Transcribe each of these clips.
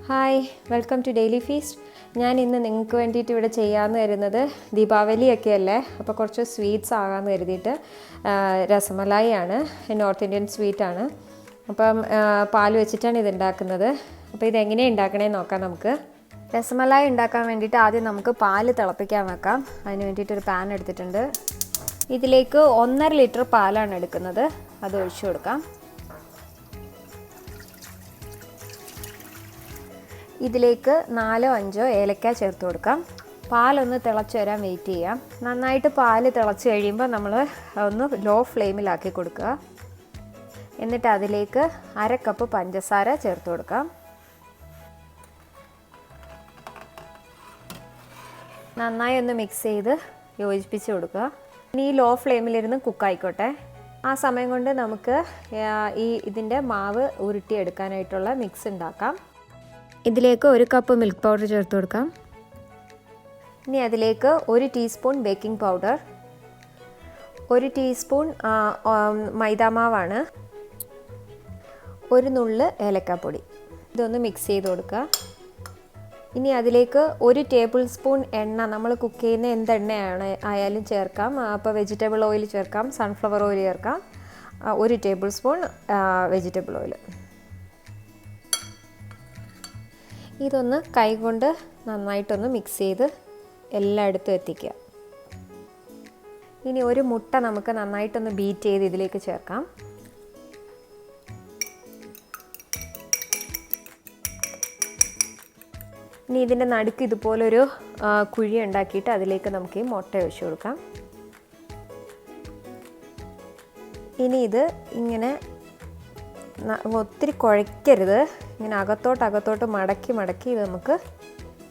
Hi, welcome to daily feast. ഞാൻ ഇന്ന് നിങ്ങൾക്ക് വേണ്ടിയിട്ട് ഇവിടെ ചെയ്യാമെന്ന് വരുന്നത് ദീപാവലിയൊക്കെ അല്ലേ, അപ്പോൾ കുറച്ച് സ്വീറ്റ്സ് ആകാമെന്ന് കരുതിയിട്ട് രസമലായി ആണ്, നോർത്ത് ഇന്ത്യൻ സ്വീറ്റാണ്. അപ്പം പാൽ വെച്ചിട്ടാണ് ഇത് ഉണ്ടാക്കുന്നത്. അപ്പോൾ ഇതെങ്ങനെയാണ് ഉണ്ടാക്കണേന്ന് നോക്കാം നമുക്ക്. രസമലായി ഉണ്ടാക്കാൻ വേണ്ടിയിട്ട് ആദ്യം നമുക്ക് പാൽ തിളപ്പിക്കാൻ വെക്കാം. അതിന് വേണ്ടിയിട്ടൊരു പാൻ എടുത്തിട്ടുണ്ട്. ഇതിലേക്ക് 1.5 ലിറ്റർ പാലാണ് എടുക്കുന്നത്. അത് ഒഴിച്ചു കൊടുക്കാം. ഇതിലേക്ക് 4-5 ഏലക്ക ചേർത്ത് കൊടുക്കാം. പാലൊന്ന് തിളച്ച് വരാൻ വെയിറ്റ് ചെയ്യാം. നന്നായിട്ട് പാൽ തിളച്ച് കഴിയുമ്പോൾ നമ്മൾ ഒന്ന് ലോ ഫ്ലെയിമിലാക്കി കൊടുക്കുക. എന്നിട്ട് അതിലേക്ക് 1/2 കപ്പ് പഞ്ചസാര ചേർത്ത് കൊടുക്കാം. നന്നായി ഒന്ന് മിക്സ് ചെയ്ത് യോജിപ്പിച്ച് കൊടുക്കുക. ഇനി ഈ ലോ ഫ്ലെയിമിലിരുന്ന് കുക്കായിക്കോട്ടെ. ആ സമയം കൊണ്ട് നമുക്ക് ഇതിൻ്റെ മാവ് ഉരുട്ടിയെടുക്കാനായിട്ടുള്ള മിക്സ് ഉണ്ടാക്കാം. ഇതിലേക്ക് 1 കപ്പ് മിൽക്ക് പൗഡർ ചേർത്ത് കൊടുക്കാം. ഇനി അതിലേക്ക് 1 ടീസ്പൂൺ ബേക്കിംഗ് പൗഡർ, 1 ടീസ്പൂൺ മൈദാമാവാണ്, 1 നുള്ള് ഏലക്കാപ്പൊടി. ഇതൊന്ന് മിക്സ് ചെയ്ത് കൊടുക്കുക. ഇനി അതിലേക്ക് 1 ടേബിൾ സ്പൂൺ എണ്ണ, നമ്മൾ കുക്ക് ചെയ്യുന്ന എന്ത് എണ്ണയാണ് ആയാലും ചേർക്കാം. അപ്പോൾ വെജിറ്റബിൾ ഓയിൽ ചേർക്കാം, സൺഫ്ലവർ ഓയിൽ ചേർക്കാം, 1 ടേബിൾ സ്പൂൺ വെജിറ്റബിൾ ഓയിൽ. ഇതൊന്ന് കൈകൊണ്ട് നന്നായിട്ടൊന്ന് മിക്സ് ചെയ്ത് എല്ലായിടത്തും എത്തിക്കുക. ഇനി 1 മുട്ട നമുക്ക് നന്നായിട്ടൊന്ന് ബീറ്റ് ചെയ്ത് ഇതിലേക്ക് ചേർക്കാം. ഇനി ഇതിൻ്റെ നടുക്ക് ഇതുപോലൊരു കുഴി ഉണ്ടാക്കിയിട്ട് അതിലേക്ക് നമുക്ക് ഈ മുട്ട ഒഴിച്ചു കൊടുക്കാം. ഇനി ഇത് ഇങ്ങനെ ഒത്തിരി കുഴയ്ക്കരുത്. ഇങ്ങനെ അകത്തോട്ട് മടക്കി ഇത് നമുക്ക്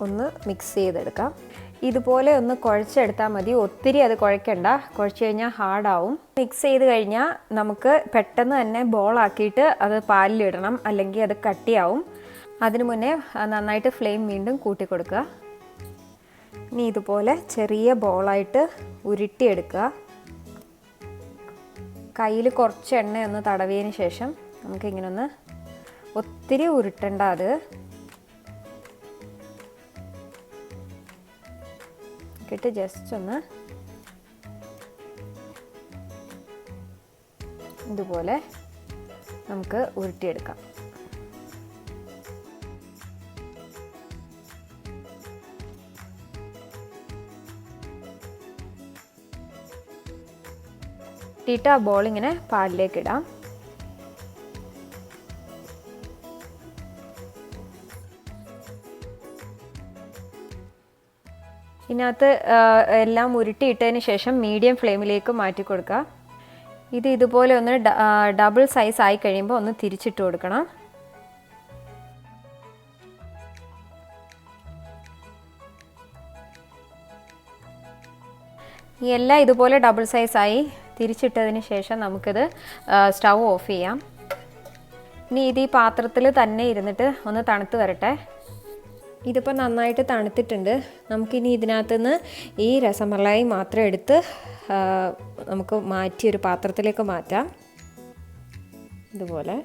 ഒന്ന് മിക്സ് ചെയ്തെടുക്കാം. ഇതുപോലെ ഒന്ന് കുഴച്ചെടുത്താൽ മതി. ഒത്തിരി അത് കുഴയ്ക്കണ്ട, കുഴച്ച് കഴിഞ്ഞാൽ ഹാർഡാവും. മിക്സ് ചെയ്ത് കഴിഞ്ഞാൽ നമുക്ക് പെട്ടെന്ന് തന്നെ ബോളാക്കിയിട്ട് അത് പാലിലിടണം, അല്ലെങ്കിൽ അത് കട്ടിയാവും. അതിനു മുന്നേ നന്നായിട്ട് ഫ്ലെയിം വീണ്ടും കൂട്ടി കൊടുക്കുക. ഇനി ഇതുപോലെ ചെറിയ ബോളായിട്ട് ഉരുട്ടിയെടുക്കുക. കയ്യിൽ കുറച്ച് എണ്ണയൊന്ന് തടവിയതിന് ശേഷം നമുക്കിങ്ങനെ ഒന്ന്, ഒത്തിരി ഉരുട്ടണ്ട, അത് ഇട്ട് ജസ്റ്റ് ഒന്ന് ഇതുപോലെ നമുക്ക് ഉരുട്ടിയെടുക്കാം. ആ ബോൾ ഇങ്ങനെ പാലിലേക്ക് ഇടാം. ഇതിനകത്ത് എല്ലാം ഉരുട്ടിയിട്ടതിന് ശേഷം മീഡിയം ഫ്ലെയിമിലേക്ക് മാറ്റി കൊടുക്കുക. ഇത് ഇതുപോലെ ഒന്ന് ഡബിൾ സൈസ് ആയി കഴിയുമ്പോൾ ഒന്ന് തിരിച്ചിട്ട് കൊടുക്കണം. എല്ലാം ഇതുപോലെ ഡബിൾ സൈസായി തിരിച്ചിട്ടതിന് ശേഷം നമുക്കിത് സ്റ്റൗ ഓഫ് ചെയ്യാം. ഇനി ഇത് ഈ പാത്രത്തിൽ തന്നെ ഇരുന്നിട്ട് ഒന്ന് തണുത്ത് വരട്ടെ. ഇതിപ്പോൾ നന്നായിട്ട് തണുത്തിട്ടുണ്ട്. നമുക്കിനി ഇതിനകത്തുനിന്ന് ഈ രസമലായി മാത്രം എടുത്ത് നമുക്ക് മാറ്റി ഒരു പാത്രത്തിലേക്ക് മാറ്റാം. ഇതുപോലെ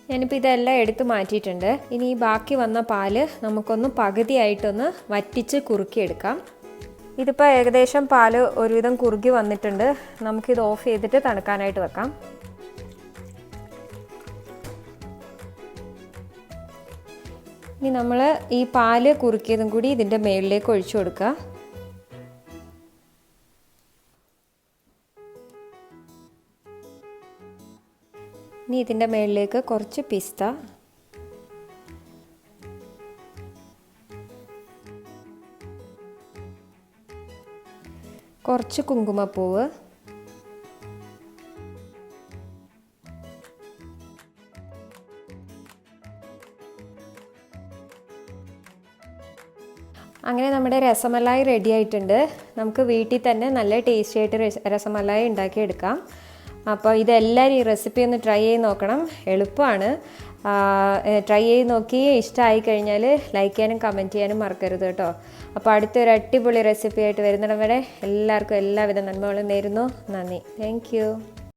ഞാനിപ്പോൾ ഇതെല്ലാം എടുത്ത് മാറ്റിയിട്ടുണ്ട്. ഇനി ഈ ബാക്കി വന്ന പാല് നമുക്കൊന്ന് പകുതിയായിട്ടൊന്ന് വറ്റിച്ച് കുറുക്കിയെടുക്കാം. ഇതിപ്പോൾ ഏകദേശം പാല് ഒരുവിധം കുറുകി വന്നിട്ടുണ്ട്. നമുക്കിത് ഓഫ് ചെയ്തിട്ട് തണുക്കാനായിട്ട് വെക്കാം. ഇനി നമ്മൾ ഈ പാല് കുറുക്കിയതും കൂടി ഇതിൻ്റെ മുകളിലേക്ക് ഒഴിച്ചു കൊടുക്കുക. ഇനി ഇതിൻ്റെ മുകളിലേക്ക് കുറച്ച് പിസ്ത, കുറച്ച് കുങ്കുമപ്പൂവ്, അങ്ങനെ നമ്മുടെ രസമലായി റെഡി ആയിട്ടുണ്ട്. നമുക്ക് വീട്ടിൽ തന്നെ നല്ല ടേസ്റ്റി ആയിട്ട് രസമലായി ഉണ്ടാക്കിയെടുക്കാം. അപ്പോൾ ഇതെല്ലാവരും ഈ റെസിപ്പി ഒന്ന് ട്രൈ ചെയ്ത് നോക്കണം. എളുപ്പമാണ്. ട്രൈ ചെയ്ത് നോക്കി ഇഷ്ടമായി കഴിഞ്ഞാൽ ലൈക്ക് ചെയ്യാനും കമൻറ്റ് ചെയ്യാനും മറക്കരുത് കേട്ടോ. അപ്പോൾ അടുത്തൊരു അടിപൊളി റെസിപ്പി ആയിട്ട് വരുന്നിടം വരെ എല്ലാവർക്കും എല്ലാവിധ നന്മകളും നേരുന്നു. നന്ദി. Thank you.